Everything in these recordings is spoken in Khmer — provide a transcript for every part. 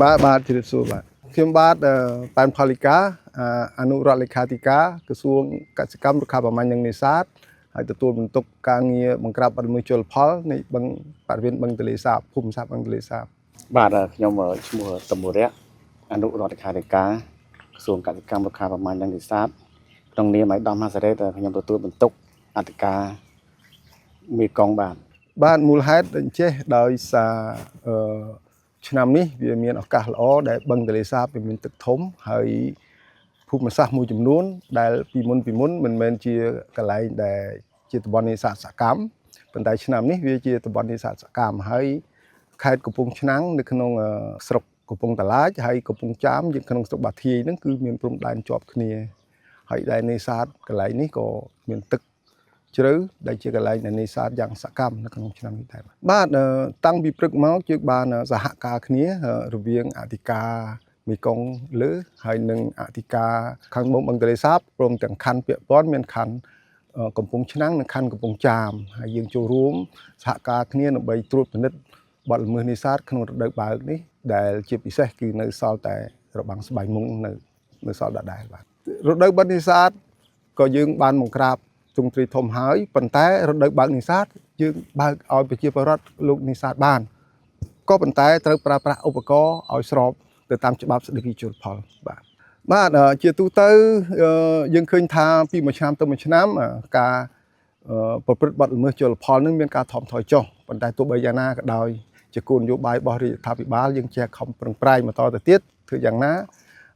បាទជ្រាបសួរបាទខ្ញុំបាទប៉ែនផលិកាអនុរដ្ឋលេខាធិការក្រសួងកសិកម្មរុក្ខាប្រមាញ់និងនេសាទហើយទទួលបន្ទុកការងារបង្ក្រាបបទល្មើសជលផលនៃបឹងបរិវេណបឹងទន្លេសាបភូមិសាស្ត្របឹងទន្លេសាបបាទខ្ញុំឈ្មោះតមរៈអនុរដ្ឋលេខាធិការក្រសួងកសិកម្មរុក្ខាប្រមាញ់និងនេសាទក្នុងនាមឯកឧត្តមហាសេរីខ្ញុំទទួលបន្ទុកអធិការមេកងបាទមូលហេតុអញ្ចេះដោយសារឆ្នាំនេះវាមានឱកាសល្អដែលបឹងទន្លេសាបវាមានទឹកធំហើយភូមិសាស្ត្រមួយចំនួនដែលពីមុនមិនមែនជាកន្លែងដែលជាតំបន់នេសាទសកម្មប៉ុន្តែឆ្នាំនេះវាជាតំបន់នេសាទសកម្មហើយខេត្តកំពង់ឆ្នាំងនៅក្នុងស្រុកកំពង់តាឡាចហើយកំពង់ចាមយើងក្នុងស្រុកបាធាយហ្នឹងគឺមានព្រំដែនជាប់គ្នាហើយដែលនេសាទកន្លែងនេះក៏មានទឹកជ្រៅដែលជាកន្លែងនេសាទយ៉ាងសកម្មនៅក្នុងឆ្នាំនេះដែរបាទតាំងពីព្រឹកមកយើងបានសហការគ្នារវាងអធិការមេគង្គលើហើយនិងអធិការខាងមុខបឹងទន្លេសាបព្រមទាំងខណ្ឌពាក់ព័ន្ធមានខណ្ឌកំពង់ឆ្នាំងនិងខណ្ឌកំពង់ចាមហើយយើងចូលរួមសហការគ្នាដើម្បីត្រួតពិនិត្យបទល្មើសនេសាទក្នុងរដូវបើកនេះដែលជាពិសេសគឺនៅសល់តែរបាំងស្បៃមុងនៅសល់ដដែលបាទរដូវបិទនេសាទក៏យើងបានបង្ក្រាបទ្រង់ទ្រាយធំហើយប៉ុន្តែរដូវបើកនេសាទយើងបើកឲ្យប្រជាពលរដ្ឋលោកនេសាទបានក៏ប៉ុន្តែត្រូវប្រើប្រាស់ឧបករណ៍ឲ្យស្របទៅតាមច្បាប់ស្តីពីជលផលបាទជាទូទៅយើងឃើញថាពីមួយឆ្នាំទៅមួយឆ្នាំការប្រព្រឹត្តបទល្មើសជលផលនឹងមានការថមថយចុះប៉ុន្តែទោះបីយ៉ាងណាក៏ដោយជាគោលនយោបាយរបស់រាជរដ្ឋាភិបាលយើងជាខំប្រឹងប្រែងបន្តទៅទៀតធ្វើយ៉ាងណា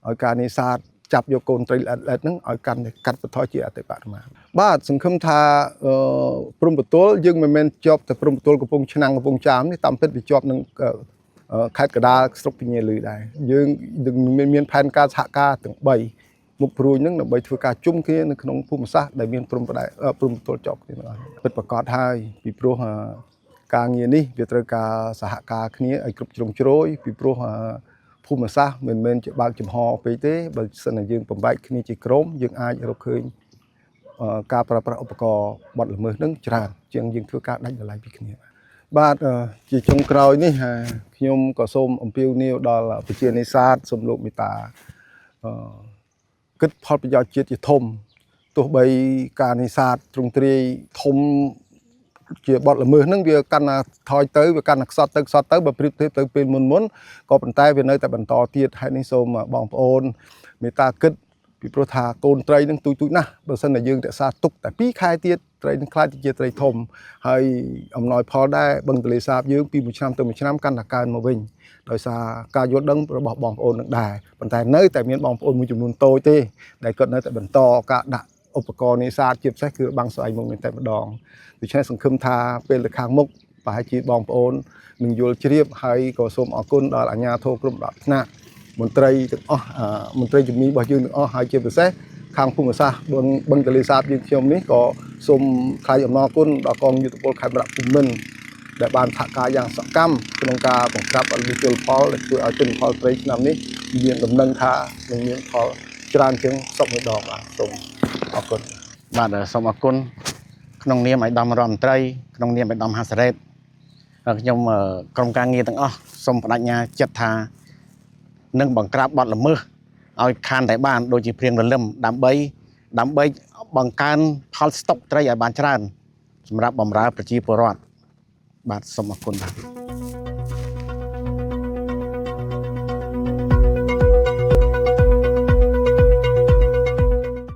ឲ្យការនេសាទចាប់យកកូនត្រីល្អិតហ្នឹងឲ្យកាន់តែកាត់បន្ថយជាអតិបរមាបាទសង្ឃឹមថាព្រំប្រទល់យើងមិនមែនជាប់តែព្រំប្រទល់កំពង់ឆ្នាំងកំពង់ចាមនេះតាមពិតវាជាប់នឹងខេត្តកដាលស្រុកពញាលឺដែរយើងមានផែនការសហការទាំង3មុខព្រួយហ្នឹងដើម្បីធ្វើការជុំគ្នានៅក្នុងភូមិសាស្ត្រដែលមានព្រំប្រទល់ជាប់គ្នាទាំងអស់ពិតប្រាកដហើយពីព្រោះការងារនេះវាត្រូវការសហការគ្នាឲ្យគ្រប់ជ្រុងជ្រោយពីព្រោះភូមិសាស្ត្រមិនមែនជាបើកចំហពេកទេបើសិនតែយើងបំបែកគ្នាជាក្រុមយើងអាចរកឃើញការប្រើប្រាស់ឧបករណ៍បត់ល្មើសនឹងច្រើនជាងយើងធ្វើការដាច់ដោយឡែកពីគ្នាបាទជាចុងក្រោយនេះខ្ញុំក៏សូមអំពាវនាវដល់ប្រជានេសាទសូមលោកមេត្តាគិតផលប្រយោជន៍ជាតិជាធំទោះបីការនេសាទទ្រង់ទ្រាយធំជាបទល្មើសហ្នឹងវាកាន់តែថយទៅវាកាន់តែខ្សត់ទៅបើប្រៀបធៀបទៅពេលមុនក៏ប៉ុន្តែវានៅតែបន្តទៀតហើយនេះសូមបងប្អូនមេត្តាគិតពីព្រោះថាកូនត្រីនឹងទូចណាស់បើសិនតែយើងរក្សាទុកតែ2ខែទៀតត្រីនឹងខ្លាចជាត្រីធំហើយអំណោយផលដែរបឹងទន្លេសាបយើងពីមួយឆ្នាំទៅមួយឆ្នាំកាន់តែកើនមកវិញដោយសារការយល់ដឹងរបស់បងប្អូននឹងដែរប៉ុន្តែនៅតែមានបងប្អូនមួយចំនួនតូចទេដែលគាត់នៅតែបន្តការដាក់ឧបករណ៍នេសាទជាពិសេសគឺបាំងស្អែកមុខតែម្ដងដូច្នេះសង្ឃឹមថាពេលទៅខាងមុខប្រហែលជាបងប្អូននឹងយល់ជ្រាបហើយក៏សូមអរគុណដល់អាជ្ញាធរក្រុមដាក់ថ្នាក់មន្ត្រីទាំងអស់មន្ត្រីជំនាញរបស់យើងទាំងអស់ហើយជាពិសេសខាងភូមិសាស្ត្របឹងទន្លេសាបយើងខ្ញុំនេះក៏សូមថ្លែងអំណរគុណដល់កងយុទ្ធពលខេត្តប្រាក់ភូមិន្ទដែលបានសហការយ៉ាងសកម្មក្នុងការបង្ក្រាបបទល្មើសជលផលដែលធ្វើឲ្យទិន្នផលត្រីឆ្នាំនេះមានដំណឹងថានឹងមានផលច្រើនជាងសពមួយដងបាទសូមអរគុណបាទសូមអរគុណក្នុងនាមឯកឧត្តមរដ្ឋមន្ត្រីក្នុងនាមឯកឧត្តមហាសេរីខ្ញុំក្រុមការងារទាំងអស់សូមបដិញ្ញាចិត្តថានឹងបង្ក្រាបបទល្មើសឲ្យខានតែបានដូចជាព្រៀងរលឹមដើម្បីបង្កើនផលស្តុកត្រីឲ្យបានច្រើនសម្រាប់បម្រើប្រជាពលរដ្ឋបាទសូមអរគុណបាទ